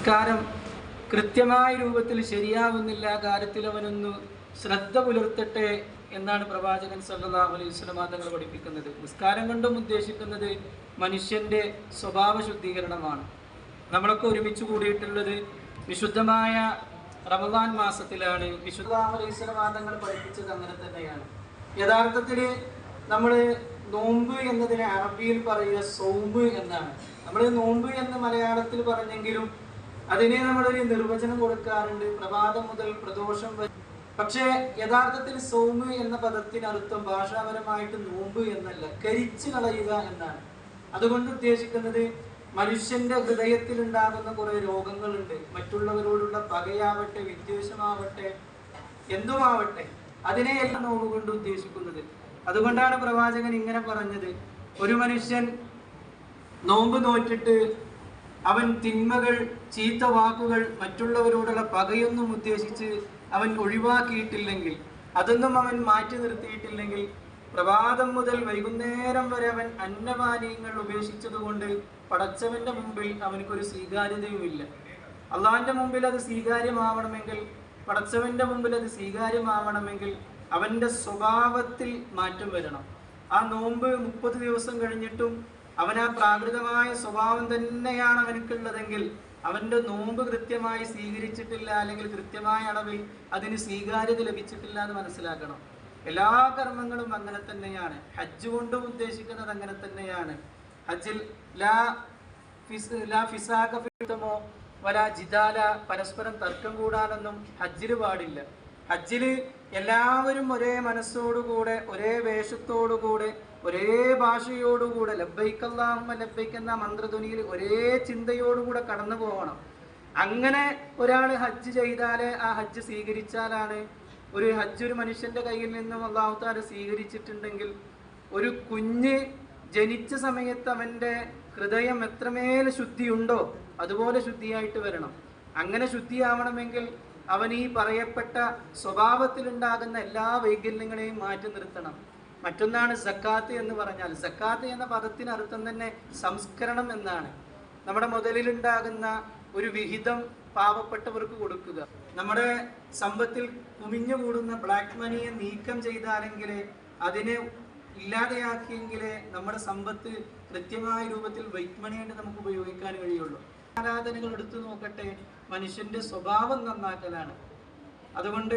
നിസ്കാരം കൃത്യമായ രൂപത്തിൽ ശരിയാവുന്നില്ല, കാര്യത്തിൽ അവനൊന്ന് ശ്രദ്ധ പുലർത്തട്ടെ എന്നാണ് പ്രവാചകൻ സല്ലല്ലാഹു അലൈഹി വസല്ലം തങ്ങൾ പഠിപ്പിക്കുന്നത്. നിസ്കാരം കൊണ്ടും ഉദ്ദേശിക്കുന്നത് മനുഷ്യൻ്റെ സ്വഭാവ ശുദ്ധീകരണമാണ്. നമ്മളൊക്കെ ഒരുമിച്ച് കൂടിയിട്ടുള്ളത് വിശുദ്ധമായ റമദാൻ മാസത്തിലാണ്. വിശുദ്ധ അലൈഹി വസല്ലം തങ്ങൾ പഠിപ്പിച്ചത് അങ്ങനെ തന്നെയാണ്. യഥാർത്ഥത്തിൽ നമ്മൾ നോമ്പ് എന്നതിനെ അറബിയിൽ പറയുക സൗമ് എന്നാണ്. നമ്മൾ നോമ്പ് എന്ന് മലയാളത്തിൽ പറഞ്ഞെങ്കിലും അതിനെ നമ്മളൊരു നിർവചനം കൊടുക്കാറുണ്ട്, പ്രഭാതം മുതൽ പ്രദോഷം വരെ. പക്ഷേ യഥാർത്ഥത്തിൽ സൗമ് എന്ന പദത്തിനർത്ഥം ഭാഷാപരമായിട്ട് നോമ്പ് എന്നല്ല, കരിച്ചു കളയുക എന്നാണ്. അതുകൊണ്ട് ഉദ്ദേശിക്കുന്നത് മനുഷ്യന്റെ ഹൃദയത്തിൽ ഉണ്ടാകുന്ന കുറെ രോഗങ്ങളുണ്ട്. മറ്റുള്ളവരോടുള്ള പകയാവട്ടെ, വിദ്വേഷമാവട്ടെ, എന്തുമാവട്ടെ, അതിനെയെല്ലാം നോമ്പ് കൊണ്ട് ഉദ്ദേശിക്കുന്നത്. അതുകൊണ്ടാണ് പ്രവാചകൻ ഇങ്ങനെ പറഞ്ഞത്, ഒരു മനുഷ്യൻ നോമ്പ് നോറ്റിട്ട് അവൻ തിന്മകൾ, ചീത്ത വാക്കുകൾ, മറ്റുള്ളവരോടുള്ള പകയൊന്നും ഉദ്ദേശിച്ച് അവൻ ഒഴിവാക്കിയിട്ടില്ലെങ്കിൽ, അതൊന്നും അവൻ മാറ്റി നിർത്തിയിട്ടില്ലെങ്കിൽ, പ്രഭാതം മുതൽ വൈകുന്നേരം വരെ അവൻ അന്നപാനീയങ്ങൾ ഉപേക്ഷിച്ചതുകൊണ്ട് പടച്ചവന്റെ മുമ്പിൽ അവനക്കൊരു സ്വീകാര്യതയുമില്ല. അള്ളാഹിന്റെ മുമ്പിൽ അത് സ്വീകാര്യമാവണമെങ്കിൽ, പടച്ചവന്റെ മുമ്പിൽ അത് സ്വീകാര്യമാവണമെങ്കിൽ അവന്റെ സ്വഭാവത്തിൽ മാറ്റം വരണം. ആ നോമ്പ് 30 ദിവസം കഴിഞ്ഞിട്ടും അവൻ ആ പ്രാകൃതമായ സ്വഭാവം തന്നെയാണ് അവനക്കുള്ളതെങ്കിൽ അവന്റെ നോമ്പ് കൃത്യമായി സ്വീകരിച്ചിട്ടില്ല, അല്ലെങ്കിൽ കൃത്യമായ അളവിൽ അതിന് സ്വീകാര്യത ലഭിച്ചിട്ടില്ല എന്ന് മനസ്സിലാക്കണം. എല്ലാ കർമ്മങ്ങളും അങ്ങനെ തന്നെയാണ്. ഹജ്ജ് കൊണ്ടും ഉദ്ദേശിക്കുന്നത് അങ്ങനെ തന്നെയാണ്. ഹജ്ജിൽ ലാ ഫിസാക ഫിത്തമോ വലാ ജിദാല, പരസ്പരം തർക്കം കൂടാനൊന്നും ഹജ്ജിൽ പാടില്ല. ഹജ്ജില് എല്ലാവരും ഒരേ മനസ്സോടുകൂടെ, ഒരേ വേഷത്തോടുകൂടെ, ഒരേ ഭാഷയോടുകൂടെ ലബ്ബൈക അല്ലാഹുമ്മ ലബ്ബൈക എന്ന മന്ത്രധ്വനിയിൽ ഒരേ ചിന്തയോടുകൂടെ കടന്നു പോകണം. അങ്ങനെ ഒരാൾ ഹജ്ജ് ചെയ്താലേ ആ ഹജ്ജ് സ്വീകരിച്ചാലാണ്. ഒരു ഹജ്ജ് ഒരു മനുഷ്യന്റെ കയ്യിൽ നിന്നും അല്ലാഹു തആല സ്വീകരിച്ചിട്ടുണ്ടെങ്കിൽ, ഒരു കുഞ്ഞ് ജനിച്ച സമയത്ത് അവന്റെ ഹൃദയം എത്രമേൽ ശുദ്ധിയുണ്ടോ അതുപോലെ ശുദ്ധിയായിട്ട് വരണം. അങ്ങനെ ശുദ്ധിയാവണമെങ്കിൽ അവൻ ഈ പറയപ്പെട്ട സ്വഭാവത്തിലുണ്ടാകുന്ന എല്ലാ വൈകല്യങ്ങളെയും മാറ്റി നിർത്തണം. മറ്റൊന്നാണ് സക്കാത്ത് എന്ന് പറഞ്ഞാൽ. സക്കാത്ത് എന്ന പദത്തിന് അർത്ഥം തന്നെ സംസ്കരണം എന്നാണ്. നമ്മുടെ മുതലിലുണ്ടാകുന്ന ഒരു വിഹിതം പാവപ്പെട്ടവർക്ക് കൊടുക്കുക. നമ്മുടെ സമ്പത്തിൽ കുമിഞ്ഞുകൂടുന്ന ബ്ലാക്ക് മണിയെ നീക്കം ചെയ്താലെങ്കിലേ, അതിനെ ഇല്ലാതെയാക്കിയെങ്കിലേ നമ്മുടെ സമ്പത്ത് കൃത്യമായ രൂപത്തിൽ വൈറ്റ് മണിയായിട്ട് നമുക്ക് ഉപയോഗിക്കാൻ കഴിയുള്ളൂ. ആരാധനകൾ എടുത്തു നോക്കട്ടെ, മനുഷ്യന്റെ സ്വഭാവം നന്നാക്കലാണ്. അതുകൊണ്ട്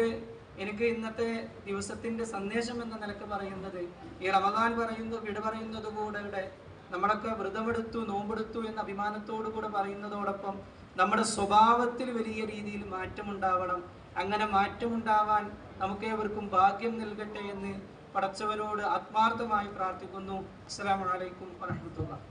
എനിക്ക് ഇന്നത്തെ ദിവസത്തിന്റെ സന്ദേശം എന്ന നിലക്ക് പറയുന്നത്, ഈ റമദാൻ വിട പറയുന്നത് കൂടെ നമ്മളൊക്കെ വ്രതമെടുത്തു, നോമ്പെടുത്തു എന്ന അഭിമാനത്തോടു കൂടെ പറയുന്നതോടൊപ്പം നമ്മുടെ സ്വഭാവത്തിൽ വലിയ രീതിയിൽ മാറ്റമുണ്ടാവണം. അങ്ങനെ മാറ്റമുണ്ടാവാൻ നമുക്കേവർക്കും ഭാഗ്യം നൽകട്ടെ എന്ന് പടച്ചവനോട് ആത്മാർത്ഥമായി പ്രാർത്ഥിക്കുന്നു. അസ്സലാമു അലൈക്കും വറഹ്മത്തുള്ളാഹി.